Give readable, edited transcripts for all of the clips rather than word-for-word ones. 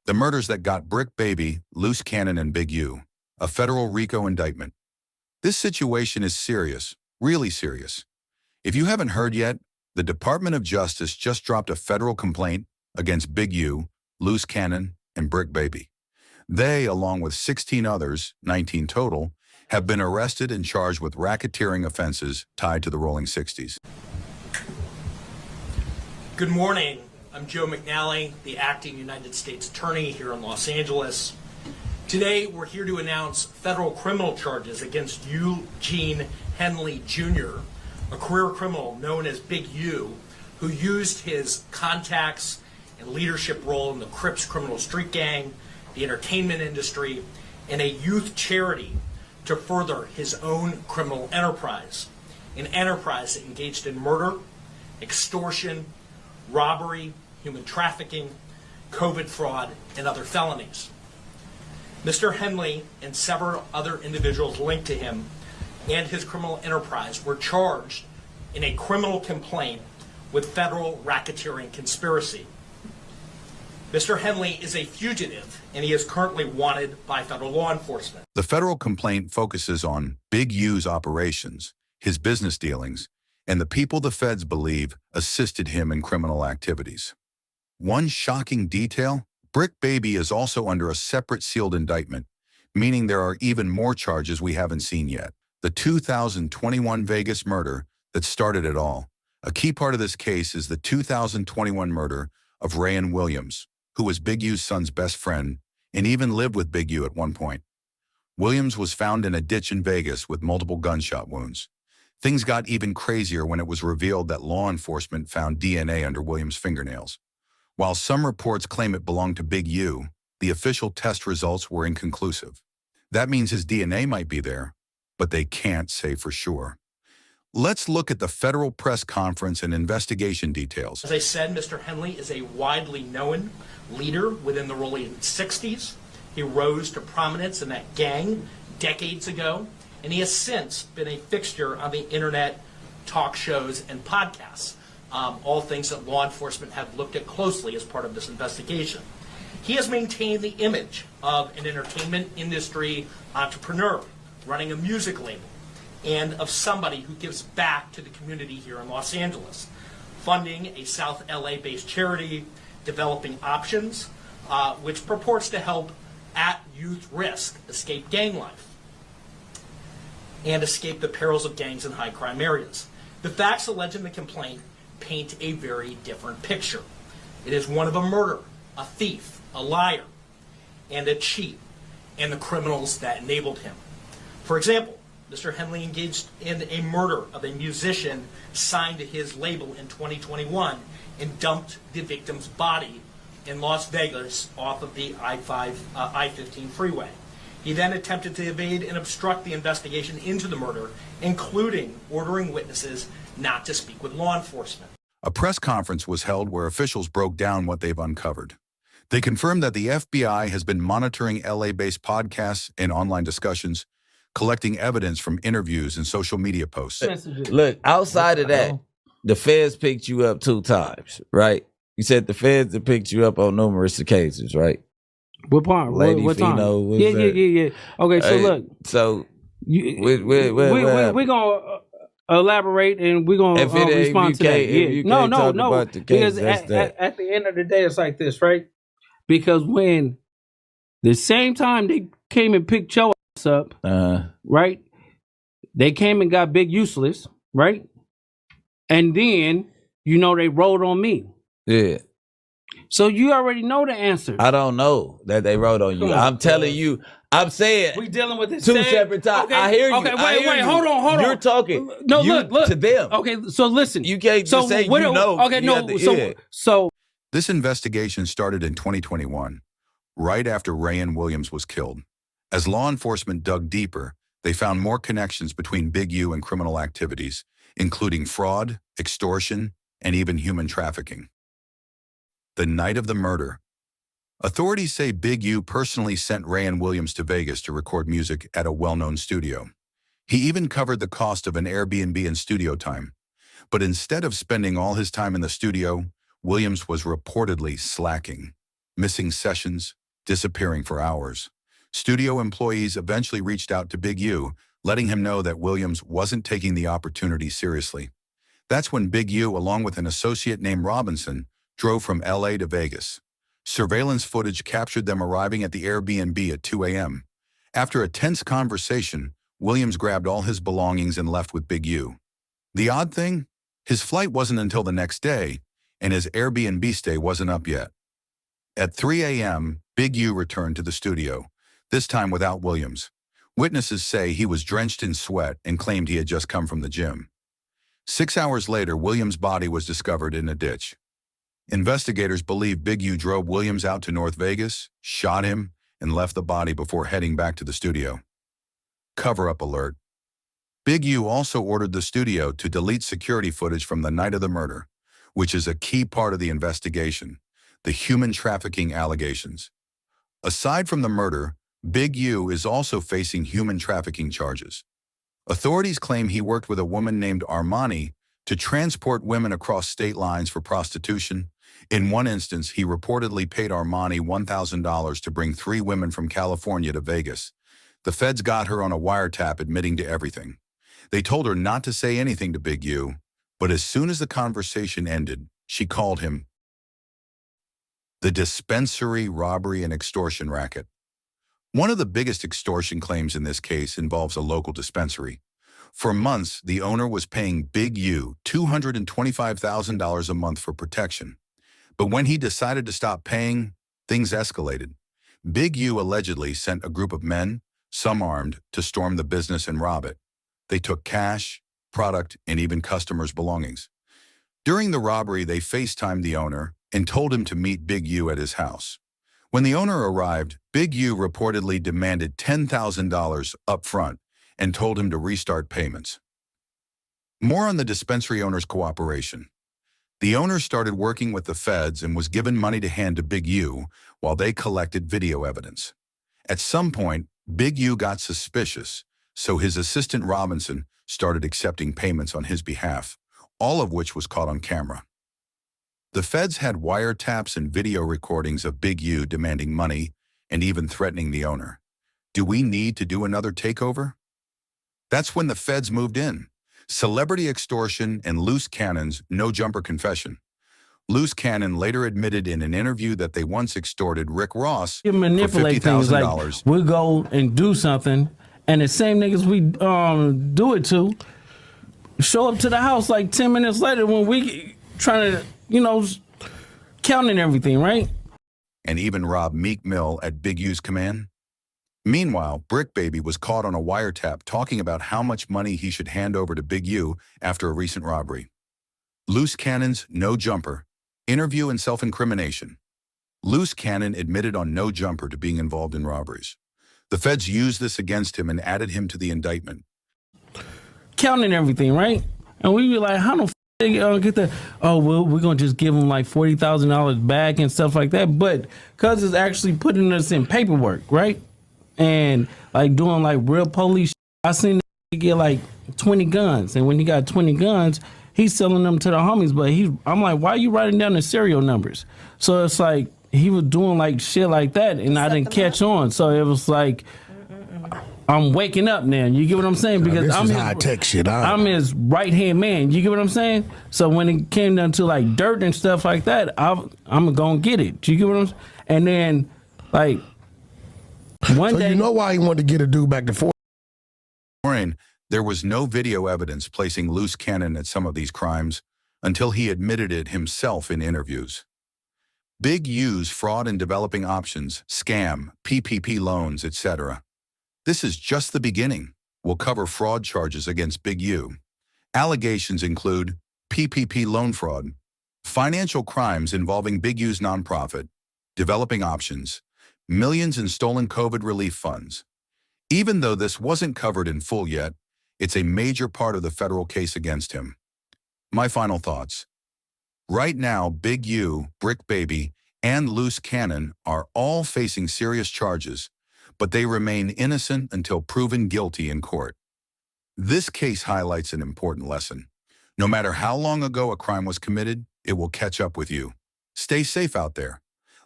The murders that got Bricc Baby, Loose Cannon, and Big U, a federal RICO indictment. This situation is serious, really serious. If you haven't heard yet, the Department of Justice just dropped a federal complaint against Big U, Loose Cannon, and Bricc Baby. They, along with 16 others, 19 total, have been arrested and charged with racketeering offenses tied to the Rolling 60s. Good morning. I'm Joe McNally, the acting United States Attorney here in Los Angeles. Today, we're here to announce federal criminal charges against Eugene Henley Jr., a career criminal known as Big U, who used his contacts and leadership role in the Crips criminal street gang, the entertainment industry, and a youth charity to further his own criminal enterprise, an enterprise that engaged in murder, extortion, robbery, human trafficking, COVID fraud, and other felonies. Mr. Henley and several other individuals linked to him and his criminal enterprise were charged in a criminal complaint with federal racketeering conspiracy. Mr. Henley is a fugitive, and he is currently wanted by federal law enforcement. The federal complaint focuses on Big U's operations, his business dealings, and the people the feds believe assisted him in criminal activities. One shocking detail, Bricc Baby is also under a separate sealed indictment, meaning there are even more charges we haven't seen yet. The 2021 Vegas murder that started it all. A key part of this case is the 2021 murder of Ryan Williams, who was Big U's son's best friend and even lived with Big U at one point. Williams was found in a ditch in Vegas with multiple gunshot wounds. Things got even crazier when it was revealed that law enforcement found DNA under Williams' fingernails. While some reports claim it belonged to Big U, the official test results were inconclusive. That means his DNA might be there, but they can't say for sure. Let's look at the federal press conference and investigation details. As I said, Mr. Henley is a widely known leader within the Rolling 60s. He rose to prominence in that gang decades ago, and he has since been a fixture on the internet, talk shows, and podcasts, all things that law enforcement have looked at closely as part of this investigation. He has maintained the image of an entertainment industry entrepreneur, running a music label, and of somebody who gives back to the community here in Los Angeles, funding a South LA-based charity, developing options, which purports to help at-youth risk escape gang life and escape the perils of gangs in high-crime areas. The facts alleged in the complaint paint a very different picture. It is one of a murderer, a thief, a liar, and a cheat, and the criminals that enabled him. For example, Mr. Henley engaged in a murder of a musician signed to his label in 2021 and dumped the victim's body in Las Vegas off of the I-15 freeway. He then attempted to evade and obstruct the investigation into the murder, including ordering witnesses not to speak with law enforcement. A press conference was held where officials broke down what they've uncovered. They confirmed that the FBI has been monitoring LA-based podcasts and online discussions, collecting evidence from interviews and social media posts. Look, outside of that, the feds picked you up 2 times, right? You said the feds have picked you up on numerous occasions, right? What part? Lady what Fino, time? Yeah. Okay, so look. So we're gonna elaborate and we're gonna respond to that. Yeah. No. Because at the end of the day, it's like this, right? Because when the same time they came and picked your ass up, right? They came and got Big Useless, right? And then they rolled on me. Yeah. So you already know the answer. I don't know that they wrote on you. I'm telling you. I'm saying we dealing with this 2 separate times. Okay, I hear you. Okay, wait. Hold on. You're talking. No, look to them. Okay, so listen. You can't just say you know. Okay, no. So this investigation started in 2021, right after Ryan Williams was killed. As law enforcement dug deeper, they found more connections between Big U and criminal activities, including fraud, extortion, and even human trafficking. The night of the murder, authorities say Big U personally sent Ryan Williams to Vegas to record music at a well-known studio. He even covered the cost of an Airbnb and studio time. But instead of spending all his time in the studio, Williams was reportedly slacking. missing sessions, disappearing for hours. Studio employees eventually reached out to Big U, letting him know that Williams wasn't taking the opportunity seriously. That's when Big U, along with an associate named Robinson, drove from LA to Vegas. Surveillance footage captured them arriving at the Airbnb at 2 a.m. After a tense conversation, Williams grabbed all his belongings and left with Big U. The odd thing? His flight wasn't until the next day, and his Airbnb stay wasn't up yet. At 3 a.m., Big U returned to the studio, this time without Williams. Witnesses say he was drenched in sweat and claimed he had just come from the gym. 6 hours later, Williams' body was discovered in a ditch. Investigators believe Big U drove Williams out to North Vegas, shot him, and left the body before heading back to the studio. Cover-up alert. Big U also ordered the studio to delete security footage from the night of the murder, which is a key part of the investigation, the human trafficking allegations. Aside from the murder, Big U is also facing human trafficking charges. Authorities claim he worked with a woman named Armani to transport women across state lines for prostitution. In one instance, he reportedly paid Armani $1,000 to bring 3 women from California to Vegas. The feds got her on a wiretap admitting to everything. They told her not to say anything to Big U, but as soon as the conversation ended, she called him the dispensary robbery and extortion racket. One of the biggest extortion claims in this case involves a local dispensary. For months, the owner was paying Big U $225,000 a month for protection. But when he decided to stop paying, things escalated. Big U allegedly sent a group of men, some armed, to storm the business and rob it. They took cash, product, and even customers' belongings. During the robbery, they FaceTimed the owner and told him to meet Big U at his house. When the owner arrived, Big U reportedly demanded $10,000 up front and told him to restart payments. More on the dispensary owner's cooperation. The owner started working with the feds and was given money to hand to Big U while they collected video evidence. At some point, Big U got suspicious, so his assistant Robinson started accepting payments on his behalf, all of which was caught on camera. The feds had wiretaps and video recordings of Big U demanding money and even threatening the owner. Do we need to do another takeover? That's when the feds moved in. Celebrity extortion and Loose Cannon's no-jumper confession. Loose Cannon later admitted in an interview that they once extorted Rick Ross you manipulate for things $50,000. like we'll go and do something, and the same niggas we do it to show up to the house like 10 minutes later when we trying to, counting everything, right? And even rob Meek Mill at Big U's command. Meanwhile, Bricc was caught on a wiretap talking about how much money he should hand over to Big U after a recent robbery. Loose Cannon's No Jumper, interview and self-incrimination. Loose Cannon admitted on No Jumper to being involved in robberies. The feds used this against him and added him to the indictment. Counting everything, right? And we be like, how the they get that? Oh, well, we're going to just give them like $40,000 back and stuff like that. But because it's actually putting us in paperwork, right? And like doing like real police. I seen him get like 20 guns. And when he got 20 guns, he's selling them to the homies. But I'm like, why are you writing down the serial numbers? So it's like he was doing like shit like that. And I didn't catch on. So it was like, I'm waking up now. You get what I'm saying? Because I'm high-tech shit. I'm his right-hand man. You get what I'm saying? So when it came down to like dirt and stuff like that, I'm going to get it. You get what I'm saying? And then like one day. You know why he wanted to get a dude back to 4? There was no video evidence placing Loose Cannon at some of these crimes until he admitted it himself in interviews. Big U's fraud in developing options, scam, PPP loans, etc. This is just the beginning. We'll cover fraud charges against Big U. Allegations include PPP loan fraud, financial crimes involving Big U's nonprofit, developing options, millions in stolen COVID relief funds. Even though this wasn't covered in full yet, it's a major part of the federal case against him. My final thoughts. Right now, Big U, Bricc, and Loose Cannon are all facing serious charges, but they remain innocent until proven guilty in court. This case highlights an important lesson. No matter how long ago a crime was committed, it will catch up with you. Stay safe out there.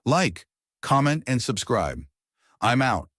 Like, comment, and subscribe. I'm out.